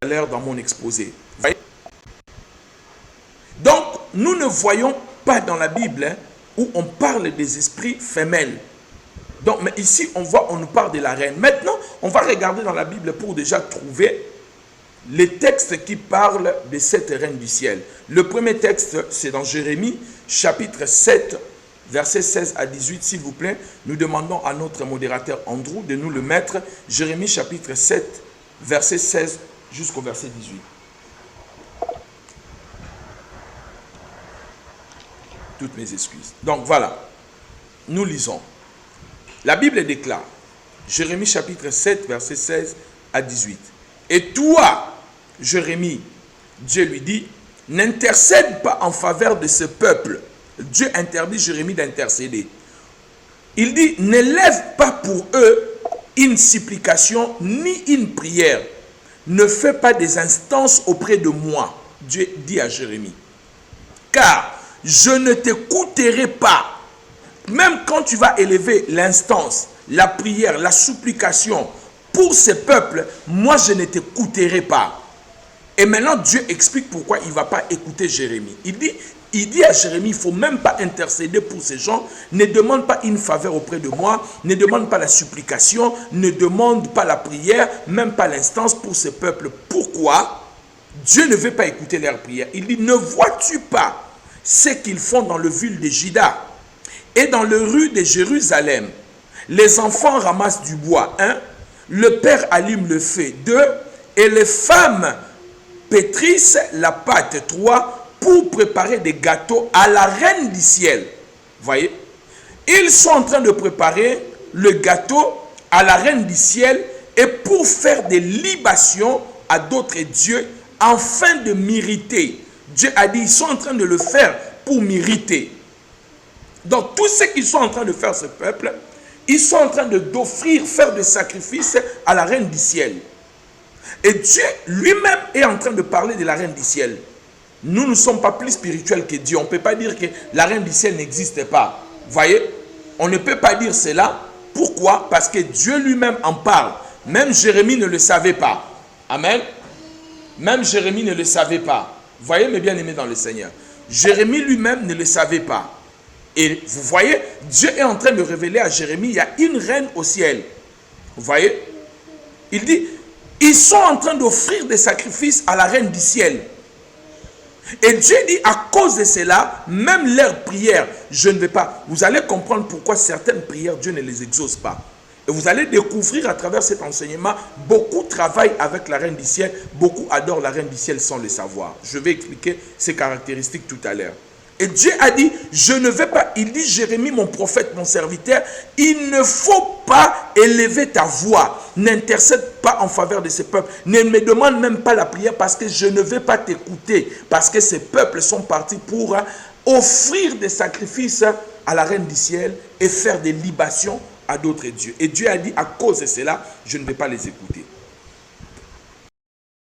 à l'heure dans mon exposé. Voyez? Donc, nous ne voyons pas dans la Bible où on parle des esprits femelles. Donc, mais ici, on nous parle de la reine. Maintenant, on va regarder dans la Bible pour déjà trouver les textes qui parlent de cette reine du ciel. Le premier texte, c'est dans Jérémie, chapitre 7, versets 16 à 18, s'il vous plaît. Nous demandons à notre modérateur Andrew de nous le mettre. Jérémie, chapitre 7, verset 16 jusqu'au verset 18. Toutes mes excuses. Donc voilà, nous lisons. La Bible déclare, Jérémie chapitre 7, verset 16 à 18. Et toi, Jérémie, Dieu lui dit, n'intercède pas en faveur de ce peuple. Dieu interdit Jérémie d'intercéder. Il dit, n'élève pas pour eux une supplication ni une prière. Ne fais pas des instances auprès de moi. Dieu dit à Jérémie. Car je ne t'écouterai pas. Même quand tu vas élever l'instance, la prière, la supplication pour ces peuples, moi je ne t'écouterai pas. Et maintenant Dieu explique pourquoi il ne va pas écouter Jérémie. Il dit à Jérémie, il ne faut même pas intercéder pour ces gens, ne demande pas une faveur auprès de moi, ne demande pas la supplication, ne demande pas la prière, même pas l'instance pour ces peuples. Pourquoi? Dieu ne veut pas écouter leurs prières. Il dit, ne vois-tu pas ce qu'ils font dans le ville de Juda et dans les rues de Jérusalem? Les enfants ramassent du bois, 1. Le père allume le feu, 2. Et les femmes pétrissent la pâte, 3. Pour préparer des gâteaux à la reine du ciel. Voyez? Ils sont en train de préparer le gâteau à la reine du ciel et pour faire des libations à d'autres dieux afin de m'irriter. Dieu a dit, ils sont en train de le faire pour m'irriter. Donc, tout ce qu'ils sont en train de faire, ce peuple, ils sont en train d'offrir, faire des sacrifices à la reine du ciel. Et Dieu lui-même est en train de parler de la reine du ciel. Nous ne sommes pas plus spirituels que Dieu. On ne peut pas dire que la reine du ciel n'existe pas. Voyez? On ne peut pas dire cela. Pourquoi? Parce que Dieu lui-même en parle. Même Jérémie ne le savait pas. Amen. Même Jérémie ne le savait pas. Voyez mes bien-aimés dans le Seigneur. Jérémie lui-même ne le savait pas. Et vous voyez, Dieu est en train de révéler à Jérémie, il y a une reine au ciel. Vous voyez? Il dit, ils sont en train d'offrir des sacrifices à la reine du ciel. Et Dieu dit, à cause de cela, même leurs prières, je ne vais pas. Vous allez comprendre pourquoi certaines prières, Dieu ne les exauce pas. Et vous allez découvrir à travers cet enseignement, beaucoup travaillent avec la reine du ciel, beaucoup adorent la reine du ciel sans le savoir. Je vais expliquer ces caractéristiques tout à l'heure. Et Dieu a dit, je ne vais pas, il dit, Jérémie, mon prophète, mon serviteur, il ne faut pas élever ta voix, n'intercède pas en faveur de ces peuples, ne me demande même pas la prière parce que je ne vais pas t'écouter, parce que ces peuples sont partis pour offrir des sacrifices à la reine du ciel et faire des libations à d'autres dieux. Et Dieu a dit, à cause de cela, je ne vais pas les écouter.